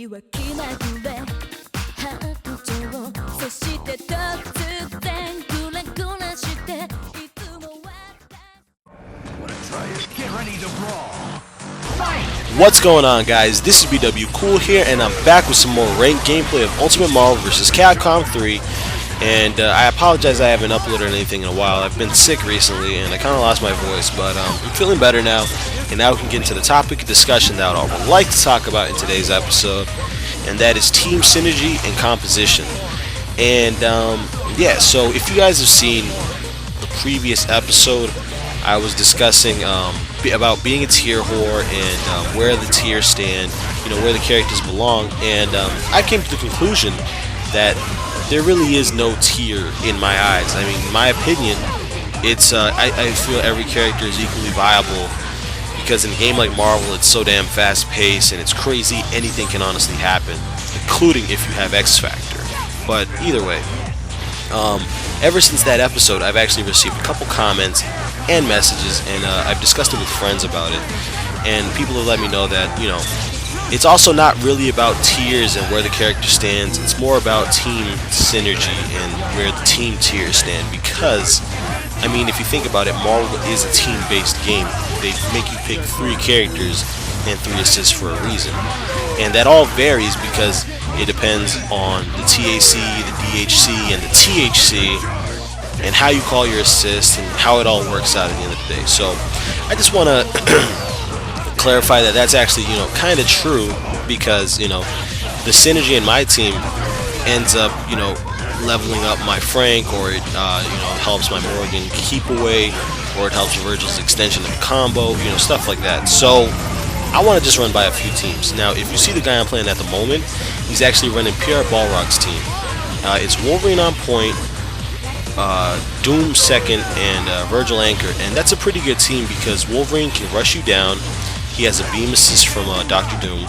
は気まぐれ白状そして突然グラグラしていつもWhat's going on, guys? This is BW Cool here, and I'm back with some more ranked gameplay of Ultimate Marvel vs. Capcom 3. And I apologize I haven't uploaded anything in a while. I've been sick recently, and I kind of lost my voice, but I'm feeling better now. And now we can get into the topic of discussion that I would like to talk about in today's episode, and that is team synergy and composition. And yeah, so if you guys have seen the previous episode, I was discussing about being a tier whore and where the tiers stand, you know, where the characters belong, and I came to the conclusion that there really is no tier in my eyes. I mean, in my opinion, it's I feel every character is equally viable, because in a game like Marvel, it's so damn fast-paced and it's crazy. Anything can honestly happen, including if you have X Factor. But either way, ever since that episode, I've actually received a couple comments and messages, and I've discussed it with friends about it, and people have let me know that, you know, it's also not really about tiers and where the character stands. It's more about team synergy and where the team tiers stand, because, I mean, if you think about it, Marvel is a team-based game. They make you pick 3 characters and 3 assists for a reason, and that all varies because it depends on the TAC, the DHC, and the THC, and how you call your assist and how it all works out at the end of the day. So I just want to clarify that that's actually, you know, kind of true, because, you know, the synergy in my team ends up, you know, leveling up my Frank, or it, you know, helps my Morgan keep away, or it helps Virgil's extension of the combo, you know, stuff like that. So I want to just run by a few teams. Now, if you see the guy I'm playing at the moment, he's actually running PR Balrog's team. It's Wolverine on point, Doom second, and Virgil anchor, and that's a pretty good team because Wolverine can rush you down. He has a beam assist from Dr. Doom,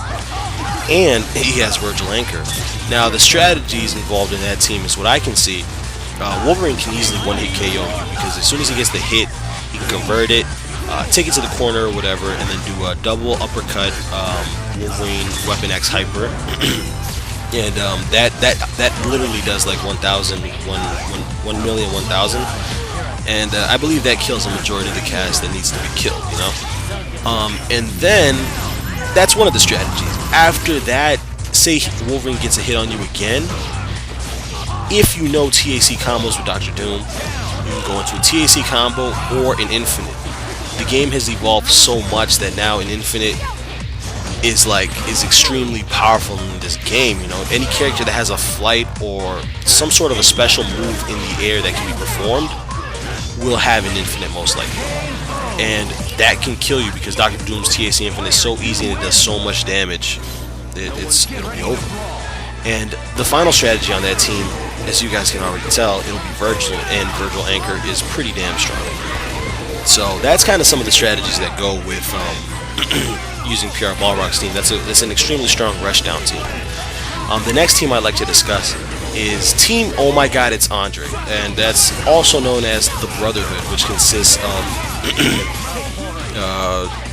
and he has Virgil anchor. Now, the strategies involved in that team is what I can see. Wolverine can easily one-hit KO you, because as soon as he gets the hit, he can convert it, take it to the corner or whatever, and then do a double uppercut Wolverine Weapon X Hyper. And that literally does like 1,000, 1,000,000, and I believe that kills a majority of the cast that needs to be killed, you know. And then that's one of the strategies. After that, say Wolverine gets a hit on you again, if you know TAC combos with Dr. Doom, you can go into a TAC combo or an Infinite. The game has evolved so much that now an Infinite is extremely powerful in this game. You know, any character that has a flight or some sort of a special move in the air that can be performed will have an Infinite most likely, and that can kill you because Dr. Doom's TAC Infinite is so easy and it does so much damage. It'll be over. And the final strategy on that team, as you guys can already tell, it'll be Virgil, and Virgil anchor is pretty damn strong. So that's kind of some of the strategies that go with using PR Balrog's team. That's an extremely strong rushdown team. The next team I'd like to discuss is Team Oh My God, It's Andre, and that's also known as the Brotherhood, which consists of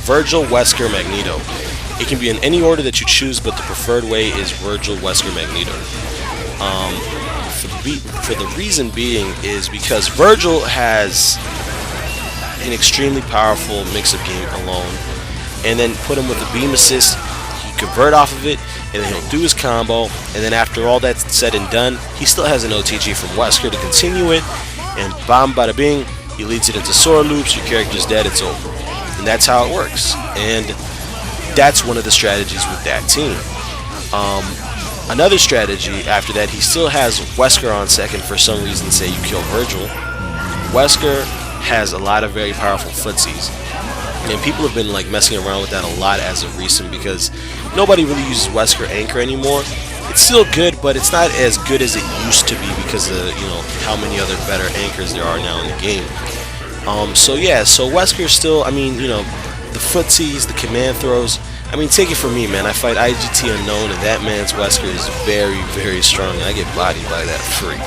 Virgil, Wesker, Magneto. It can be in any order that you choose, but the preferred way is Virgil, Wesker, Magneto. For the reason being is because Virgil has an extremely powerful mix of game alone, and then put him with a beam assist, he convert off of it, and then he'll do his combo, and then after all that's said and done, he still has an OTG from Wesker to continue it, and bam bada bing, he leads it into sword loops, your character's dead, it's over. And that's how it works, and that's one of the strategies with that team. Another strategy after that, he still has Wesker on second for some reason. Say you kill Virgil, Wesker has a lot of very powerful footsies, and people have been like messing around with that a lot as of recent because nobody really uses Wesker anchor anymore. It's still good, but it's not as good as it used to be because of, you know, how many other better anchors there are now in the game. So yeah, so Wesker still, I mean, you know, the footsies, the command throws, I mean, take it from me, man. I fight IGT Unknown, and that man's Wesker is very, very strong, and I get bodied by that free.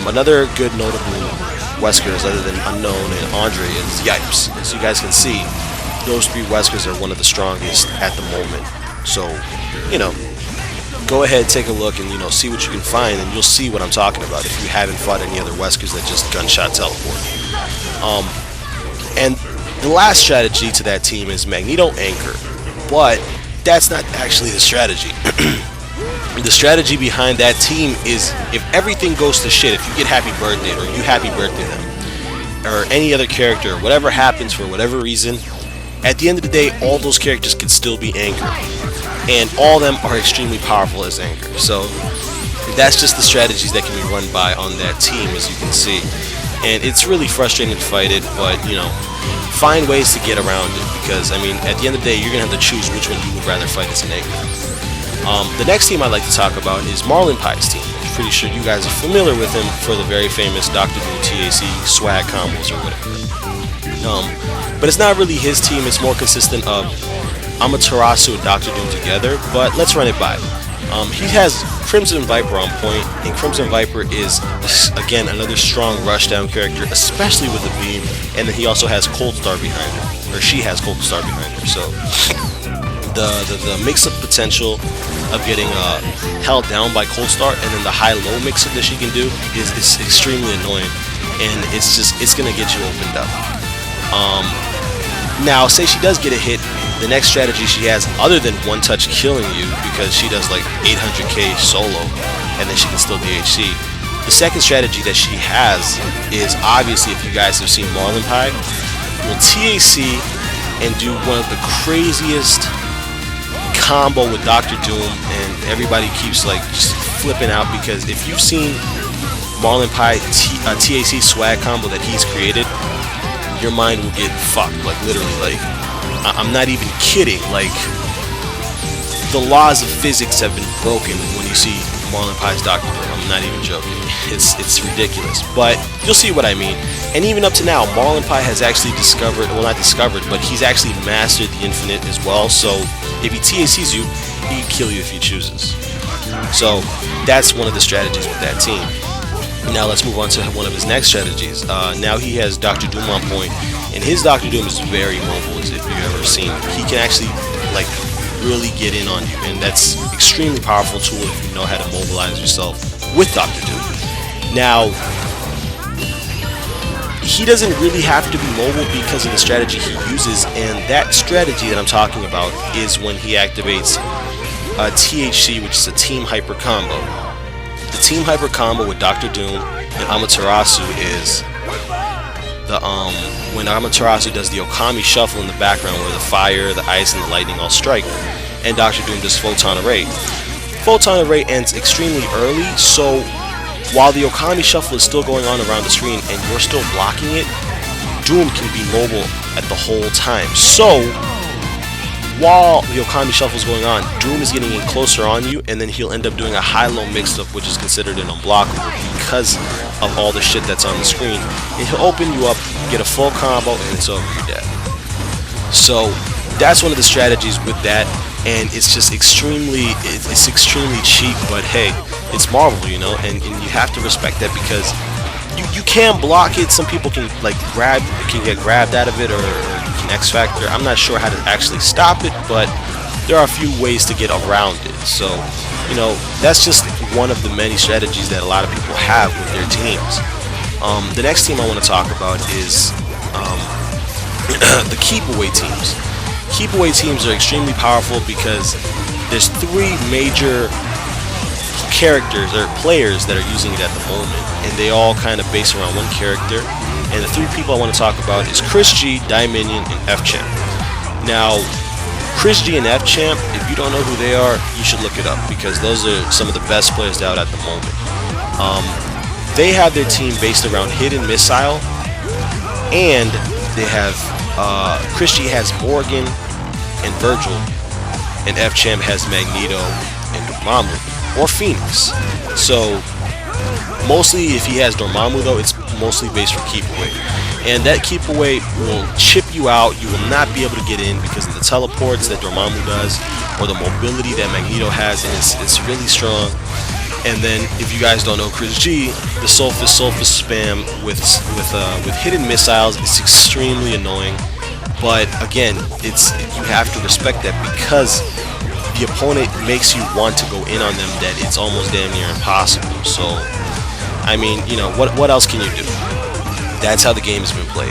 Another good notable Weskers other than Unknown and Andre is Yipes. As you guys can see, those 3 Weskers are one of the strongest at the moment. So, you know, go ahead, take a look, and see what you can find, and you'll see what I'm talking about if you haven't fought any other Weskers that just gunshot teleport. And the last strategy to that team is Magneto Anchor, but that's not actually the strategy. The strategy behind that team is if everything goes to shit, if you get Happy Birthday or you Happy Birthday them, or any other character, whatever happens for whatever reason, at the end of the day, all those characters can still be anchored, and all of them are extremely powerful as anchor. So that's just the strategies that can be run by on that team, as you can see. And it's really frustrating to fight it, but find ways to get around it, because I mean, at the end of the day, you're gonna have to choose which one you would rather fight as an anchor. The next team I'd like to talk about is Marlin Pie's team. I'm pretty sure you guys are familiar with him for the very famous Dr. Doom TAC swag combos or whatever. But it's not really his team, it's more consistent of Amaterasu and Dr. Doom together, but let's run it by. He has Crimson Viper on point, and Crimson Viper is, again, another strong rushdown character, especially with the beam, and then he also has Cold Star behind her, or she has Cold Star behind her, so the mix-up potential of getting held down by Cold Star, and then the high-low mix-up that she can do is extremely annoying, and it's gonna get you opened up. Now, say she does get a hit, the next strategy she has, other than one-touch killing you, because she does like 800k solo, and then she can still DHC, the second strategy that she has is, obviously, if you guys have seen Marlin Pie, will TAC and do one of the craziest combo with Dr. Doom, and everybody keeps like just flipping out, because if you've seen Marlin Pie TAC swag combo that he's created, your mind will get fucked, like literally, like I'm not even kidding, like the laws of physics have been broken when you see Marlin Pie's Dr. Doom. I'm not even joking. It's ridiculous, but you'll see what I mean. And even up to now, Marlin Pie has actually discovered, well, not discovered, but he's actually mastered the infinite as well, so if he TACs you, he can kill you if he chooses. So that's one of the strategies with that team. Now let's move on to one of his next strategies. Now he has Dr. Doom on point, and his Dr. Doom is very mobile, as if you've ever seen. He can actually like really get in on you, and that's extremely powerful tool if you know how to mobilize yourself with Dr. Doom. Now, he doesn't really have to be mobile because of the strategy he uses, and that strategy that I'm talking about is when he activates THC, which is a Team Hyper combo. The Team Hyper combo with Dr. Doom and Amaterasu is the when Amaterasu does the Okami shuffle in the background, where the fire, the ice, and the lightning all strike, and Dr. Doom does Photon Array. Photon Array ends extremely early, so while the Okami shuffle is still going on around the screen and you're still blocking it, Doom can be mobile at the whole time. So while the Okami shuffle is going on, Doom is getting in closer on you, and then he'll end up doing a high-low mix-up, which is considered an unblockable because of all the shit that's on the screen. And he'll open you up, get a full combo, and it's over, you're dead. So that's one of the strategies with that, and it's just extremely cheap, but hey, it's Marvel, you know, and you have to respect that, because you can block it. Some people can like get grabbed out of it, or you can X Factor. I'm not sure how to actually stop it, but there are a few ways to get around it. So, you know, that's just one of the many strategies that a lot of people have with their teams. The next team I want to talk about is the keep away teams. Keep away teams are extremely powerful because there's three major characters or players that are using it at the moment, and they all kind of base around one character. And the three people I want to talk about is Chris G, Dominion, and F-Champ. Now, Chris G and F-Champ, if you don't know who they are, you should look it up, because those are some of the best players out at the moment. They have their team based around Hidden Missile, and they have Chris G has Morgan and Virgil, and F-Champ has Magneto and Dormammu, or Phoenix. So mostly if he has Dormammu though, it's mostly based for keep away, and that keep away will chip you out. You will not be able to get in because of the teleports that Dormammu does, or the mobility that Magneto has, and it's really strong. And then if you guys don't know Chris G, the Sulfus spam with Hidden Missiles is extremely annoying. But again, you have to respect that, because the opponent makes you want to go in on them that it's almost damn near impossible. So, I mean, you know, what else can you do? That's how the game's been played.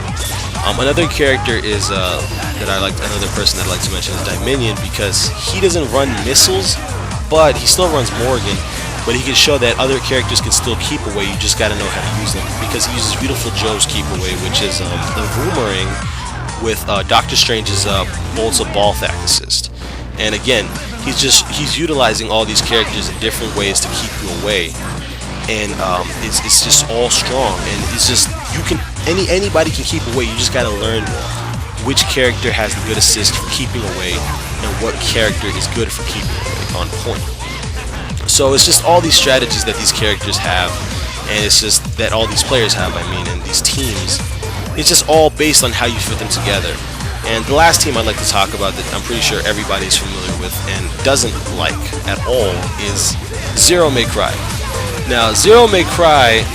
Another character is another person that I like to mention is Dominion, because he doesn't run missiles, but he still runs Morgan. But he can show that other characters can still keep away. You just gotta know how to use them, because he uses Beautiful Joe's keep away, which is the boomerang with Doctor Strange's bolts of ball thack assist. And again, he's utilizing all these characters in different ways to keep you away, and it's just all strong. And it's just anybody can keep away. You just gotta learn which character has the good assist for keeping away and what character is good for keeping away on point. So it's just all these strategies that these characters have, and it's just that all these players have, I mean, and these teams. It's just all based on how you fit them together. And the last team I'd like to talk about that I'm pretty sure everybody's familiar with and doesn't like at all is Zero May Cry. Now, Zero May Cry,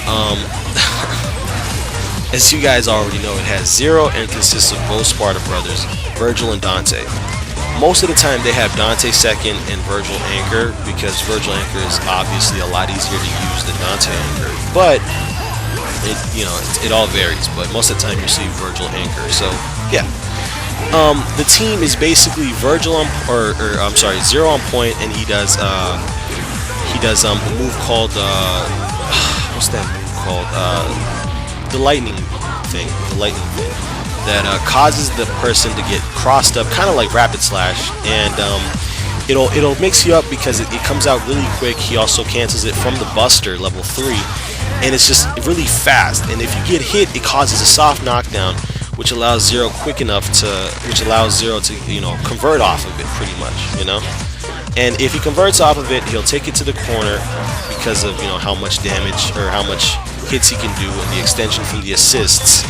as you guys already know, it has Zero and consists of both Sparta brothers, Virgil and Dante. Most of the time they have Dante second and Virgil anchor, because Virgil anchor is obviously a lot easier to use than Dante anchor. But it all varies. But most of the time you see Virgil anchor. So yeah, the team is basically Virgil on, Zero on point, and he does a move called what's that move called? The lightning thing. That causes the person to get crossed up, kind of like Rapid Slash, and it'll mix you up because it comes out really quick. He also cancels it from the Buster level 3, and it's just really fast. And if you get hit, it causes a soft knockdown, which allows Zero to convert off of it pretty much, you know. And if he converts off of it, he'll take it to the corner because of how much damage or how much hits he can do, and the extension from the assists.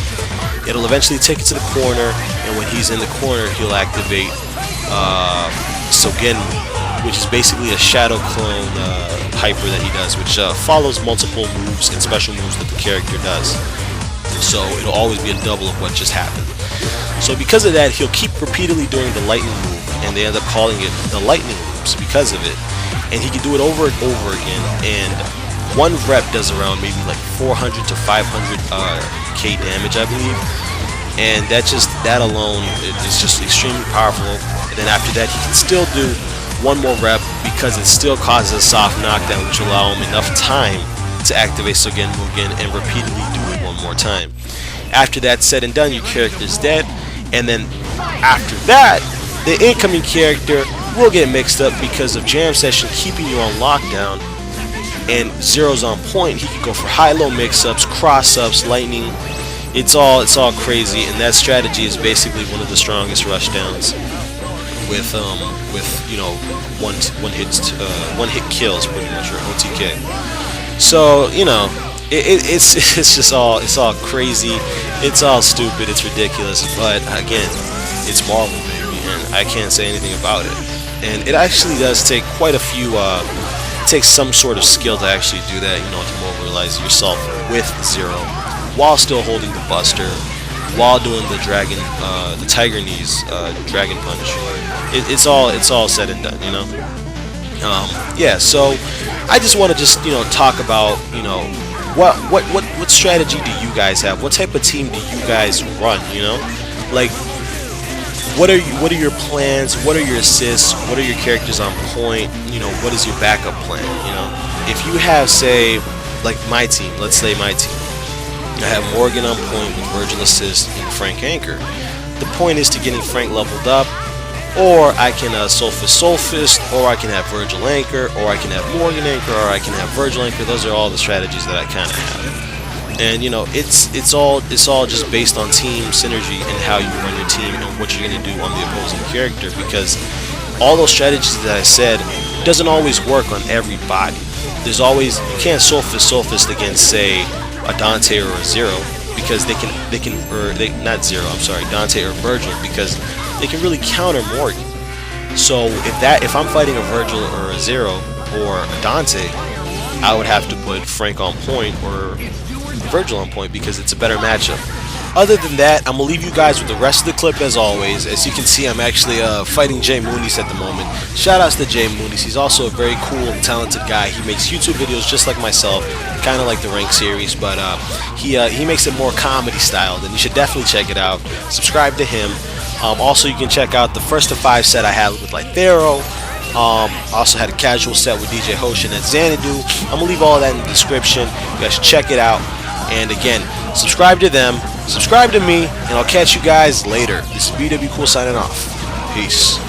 It'll eventually take it to the corner, and when he's in the corner, he'll activate Sogenmu, which is basically a shadow clone hyper that he does, which follows multiple moves and special moves that the character does. So it'll always be a double of what just happened. So because of that, he'll keep repeatedly doing the lightning move, and they end up calling it the lightning loops because of it. And he can do it over and over again, and one rep does around maybe like 400 to 500 K damage, I believe, and that alone is just extremely powerful. And then after that, he can still do one more rep because it still causes a soft knockdown, which will allow him enough time to activate Sogenmu again and repeatedly do it one more time. After that's said and done, your character is dead, and then after that, the incoming character will get mixed up because of Jam Session keeping you on lockdown. And Zero's on point. He can go for high-low mix-ups, cross-ups, lightning. It's all crazy, and that strategy is basically one of the strongest rushdowns with one hit kills pretty much, or OTK. So it's just all crazy. It's all stupid. It's ridiculous. But again, it's Marvel, baby, and I can't say anything about it. And it actually does take quite a few. Takes some sort of skill to actually do that, to mobilize yourself with Zero while still holding the Buster, while doing the dragon, the Tiger Knees, Dragon Punch. It's all said and done, Yeah. So I just want to talk about what strategy do you guys have? What type of team do you guys run? Like. What are your plans? What are your assists? What are your characters on point? What is your backup plan? If you have, say, like my team, let's say my team, I have Morgan on point with Virgil assist and Frank anchor. The point is to getting Frank leveled up, or I can Soulfist, or I can have Virgil anchor, or I can have Morgan anchor, or I can have Virgil anchor. Those are all the strategies that I kind of have. And it's all just based on team synergy and how you run your team and what you're gonna do on the opposing character, because all those strategies that I said doesn't always work on everybody. There's always, you can't Soulfist against, say, a Dante or a Zero, because Dante or Virgil, because they can really counter Morgan. So if I'm fighting a Virgil or a Zero or a Dante, I would have to put Frank on point or Virgil on point because it's a better matchup. Other than that, I'm going to leave you guys with the rest of the clip as always. As you can see, I'm actually fighting jmoonies at the moment. Shout outs to jmoonies. He's also a very cool and talented guy. He makes YouTube videos just like myself, kind of like the Rank series, but he makes it more comedy styled, and you should definitely check it out. Subscribe to him. Also, you can check out the first of 5 set I had with Lythero. Also had a casual set with DJ Hsien and Xanadu. I'm going to leave all that in the description. You guys should check it out. And again, subscribe to them, subscribe to me, and I'll catch you guys later. This is BW Cool signing off. Peace.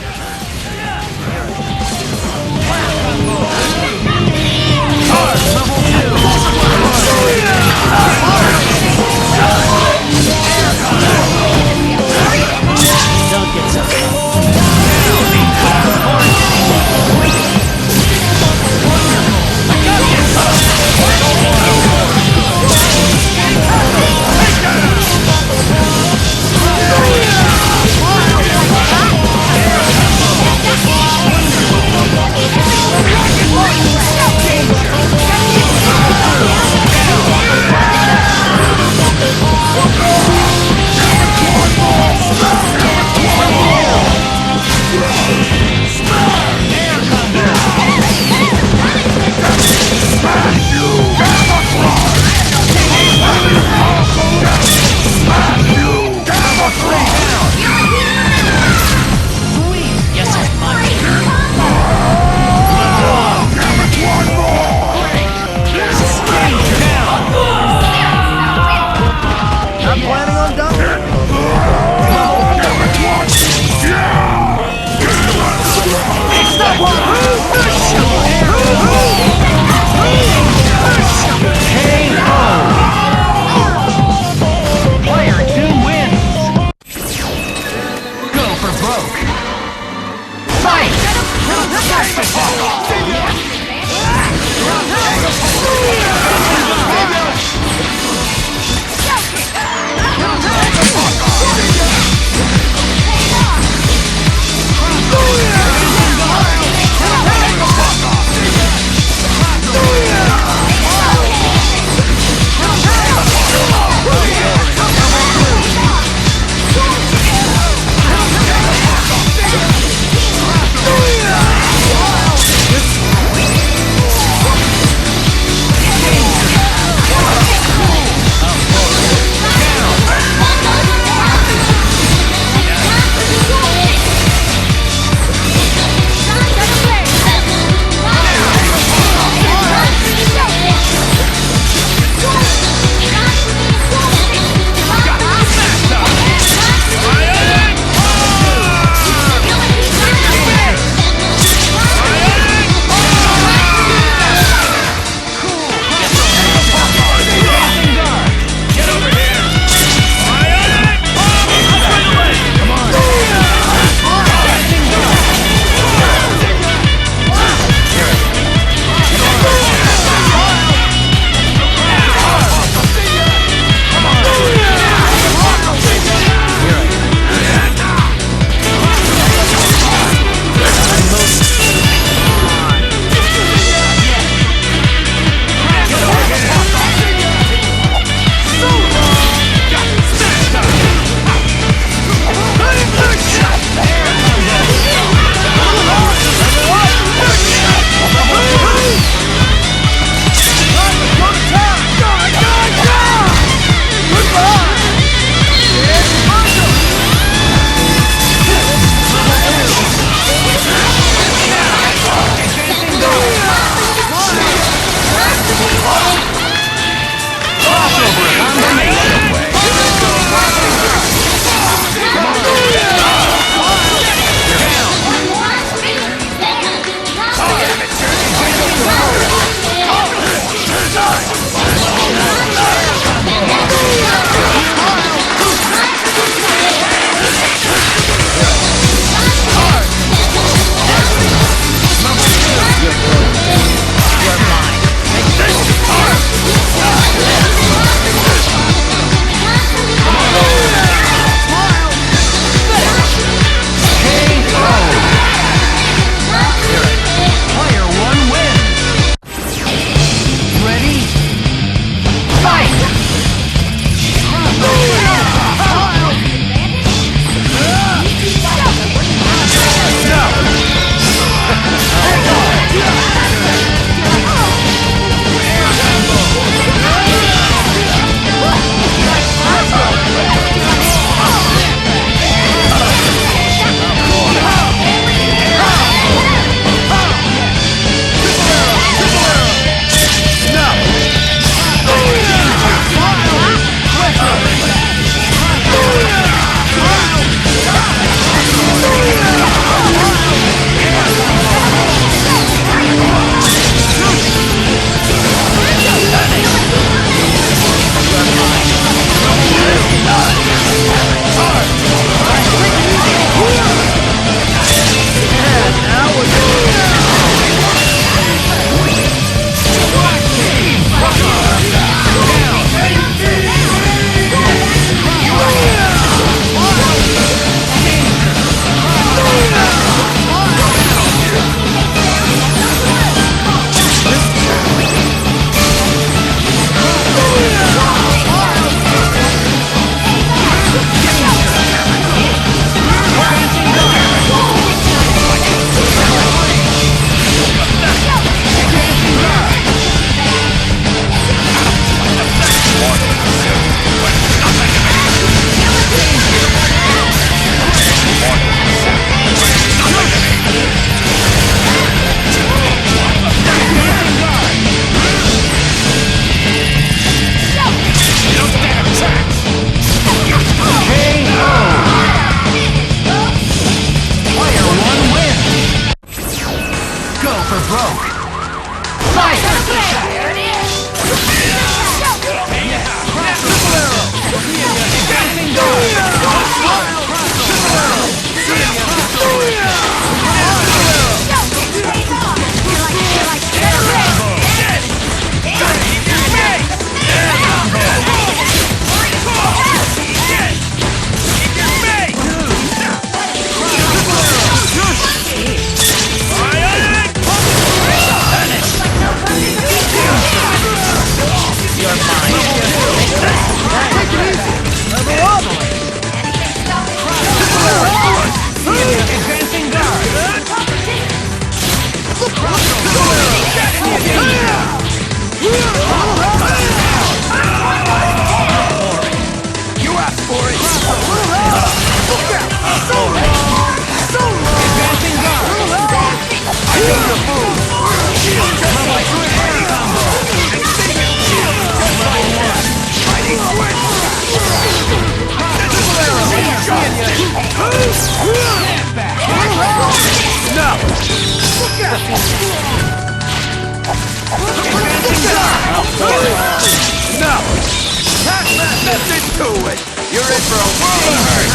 to it! You're in for a world of hurt!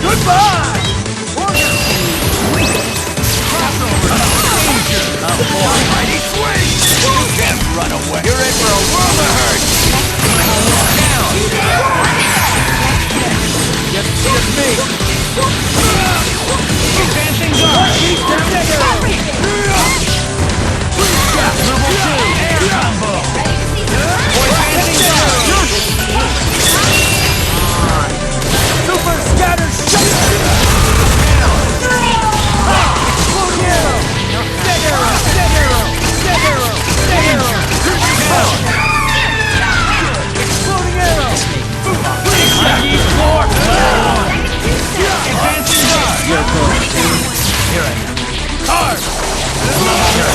Goodbye! Mighty swing! You can't run away! You're in for a world of hurt! Just me! Advancing guard! Level 2! Air combo! Advancing guard! Super scatter shot! Exploding arrow! Dead arrow! Dead arrow! Dead arrow! Dead arrow! Exploding arrow! Advancing guard! You're going to... Here I am. Card!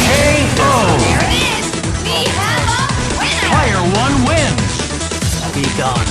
K.O. There it is! We have a winner! Player 1 wins! Be gone.